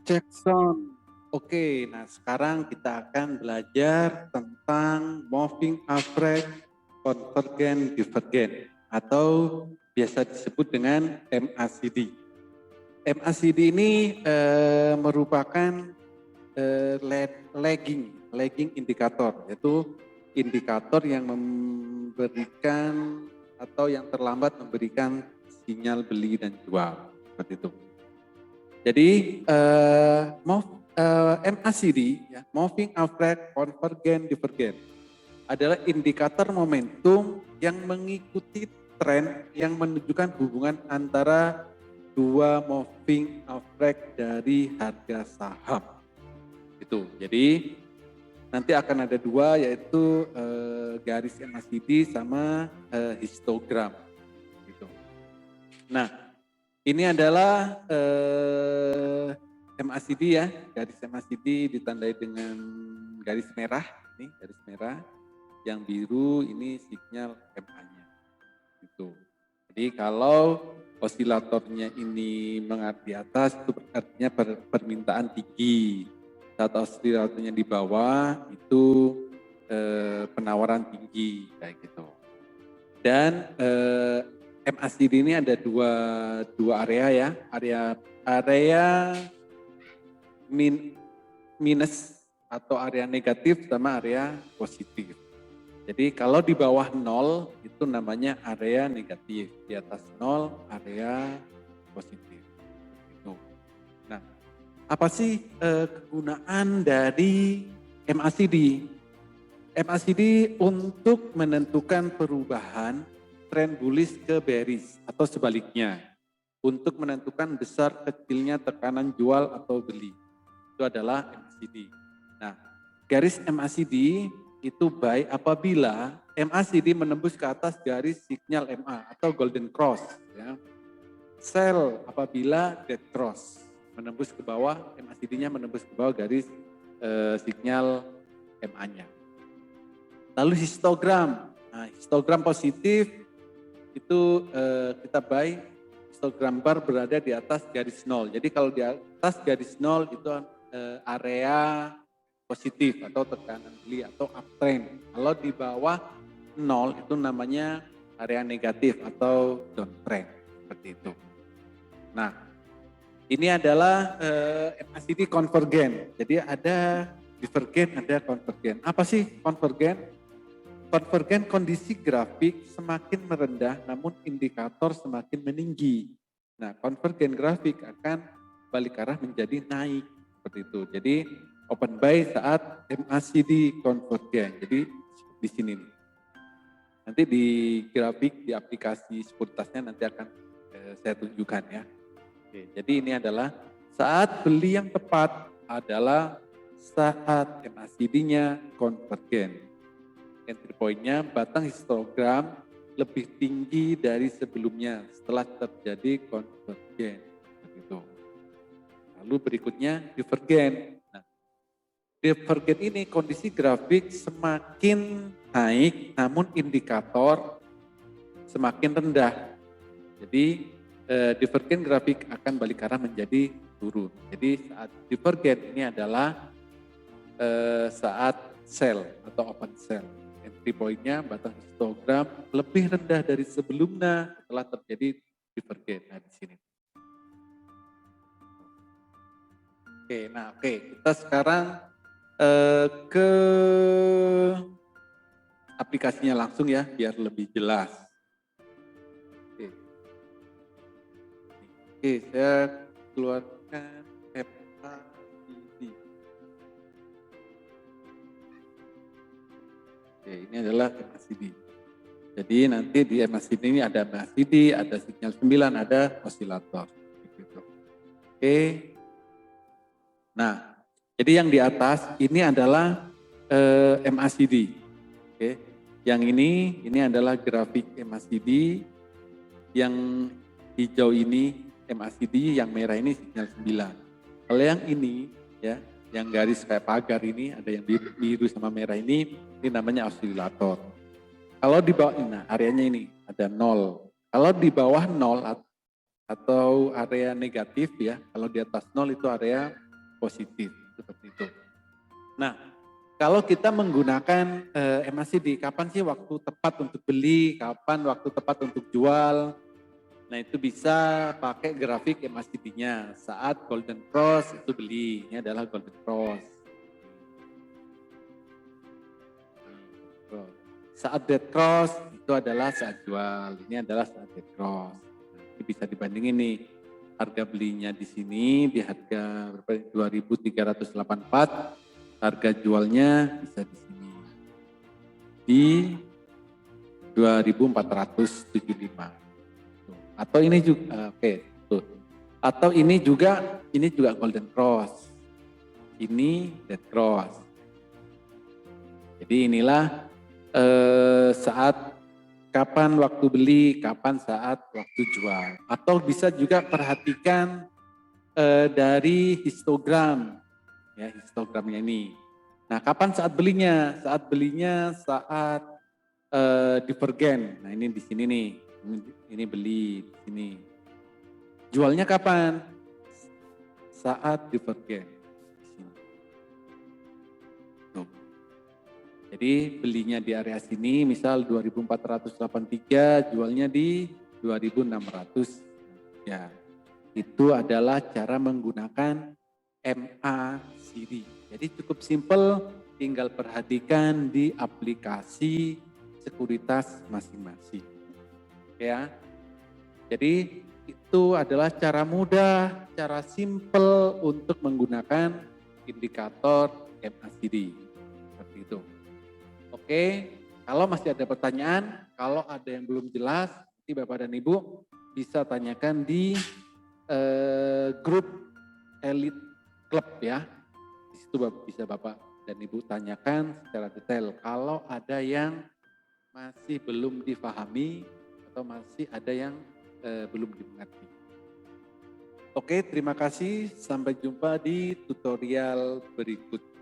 Cek sound. Oke, nah sekarang kita akan belajar tentang moving average convergent divergent atau biasa disebut dengan MACD. MACD ini merupakan lagging indikator, yaitu indikator yang memberikan atau yang terlambat memberikan sinyal beli dan jual, seperti itu. Jadi MACD, ya, moving average convergent divergent, adalah indikator momentum yang mengikuti tren yang menunjukkan hubungan antara dua moving average dari harga saham. Itu. Jadi nanti akan ada dua, yaitu garis MACD sama histogram. Gitu. Nah, ini adalah MACD ya, garis MACD ditandai dengan garis merah, ini garis merah, yang biru ini sinyal MA-nya. Gitu. Jadi kalau osilatornya ini mengarah di atas, itu artinya permintaan tinggi. Saat osilatornya di bawah itu penawaran tinggi, kayak gitu. Dan MACD ini ada dua area ya, area minus atau area negatif sama area positif. Jadi kalau di bawah 0 itu namanya area negatif, di atas 0 area positif. Gitu. Nah, apa sih kegunaan dari MACD? MACD untuk menentukan perubahan tren bullish ke bearish atau sebaliknya, untuk menentukan besar kecilnya tekanan jual atau beli. Itu adalah MACD. Nah, garis MACD itu buy apabila MACD menembus ke atas garis sinyal MA atau golden cross, ya. Sell apabila dead cross, menembus ke bawah, MACD-nya menembus ke bawah garis sinyal MA-nya. Lalu histogram. Nah, histogram positif itu kita buy, histogram bar berada di atas garis 0. Jadi kalau di atas garis 0 itu area positif atau tekanan beli atau uptrend. Kalau di bawah 0 itu namanya area negatif atau downtrend, seperti itu. Nah, ini adalah MACD convergent. Jadi ada divergent, ada convergent. Apa sih convergent? Convergent kondisi grafik semakin merendah namun indikator semakin meninggi. Nah, convergent grafik akan balik arah menjadi naik, seperti itu. Jadi open buy saat MACD convergent. Jadi di sini nih. Nanti di grafik di aplikasi sekuritasnya nanti akan saya tunjukkan ya. Oke, jadi ini adalah saat beli yang tepat adalah saat MACD-nya convergent. Entry point-nya batang histogram lebih tinggi dari sebelumnya setelah terjadi convergent. Begitu. Lalu berikutnya divergent. Nah, divergent ini kondisi grafik semakin naik namun indikator semakin rendah. Jadi divergent grafik akan balik arah menjadi turun. Jadi saat divergent ini adalah saat sell atau open sell. Entry point-nya batang histogram lebih rendah dari sebelumnya setelah terjadi divergent. Nah, di sini. Oke, kita sekarang ke aplikasinya langsung ya, biar lebih jelas. Oke, saya keluarkan MACD. Oke, ini adalah MACD. Jadi nanti di MACD ini ada MACD, ada sinyal 9, ada osilator. Gitu. Oke. Nah, jadi yang di atas ini adalah MACD. Oke. Yang ini adalah grafik MACD. Yang hijau ini MACD, yang merah ini sinyal 9. Kalau yang ini ya, yang garis kayak pagar ini, ada yang biru sama merah ini namanya osilator. Kalau di bawah, nah areanya ini ada 0. Kalau di bawah 0 atau area negatif ya, kalau di atas 0 itu area positif, seperti itu. Nah, kalau kita menggunakan MACD, kapan sih waktu tepat untuk beli, kapan waktu tepat untuk jual? Nah, itu bisa pakai grafik MACD-nya. Saat Golden Cross itu beli, ini adalah Golden Cross. Saat Dead Cross itu adalah saat jual, ini adalah saat Dead Cross. Nah, ini bisa dibandingin nih, harga belinya di sini di harga 2.384, harga jualnya bisa di sini di 2.475. Atau ini juga tuh. Atau ini juga Golden Cross. Ini Dead Cross. Jadi inilah saat kapan waktu beli, kapan saat waktu jual. Atau bisa juga perhatikan dari histogram, ya histogramnya ini. Nah, kapan saat belinya? Saat belinya saat divergen. Nah, ini di sini nih. Ini beli di sini. Jualnya kapan? Saat divergen. Tuh. Jadi belinya di area sini, misal 2.483, jualnya di 2.600. Ya, itu adalah cara menggunakan MACD. Jadi cukup simpel, tinggal perhatikan di aplikasi sekuritas masing-masing. Ya, jadi itu adalah cara mudah, cara simpel untuk menggunakan indikator MACD. Seperti itu. Oke, kalau masih ada pertanyaan, kalau ada yang belum jelas, nanti Bapak dan Ibu bisa tanyakan di grup Elite Club ya. Di situ bisa Bapak dan Ibu tanyakan secara detail. Kalau ada yang masih belum difahami atau masih ada yang belum dimengerti. Oke, terima kasih. Sampai jumpa di tutorial berikutnya.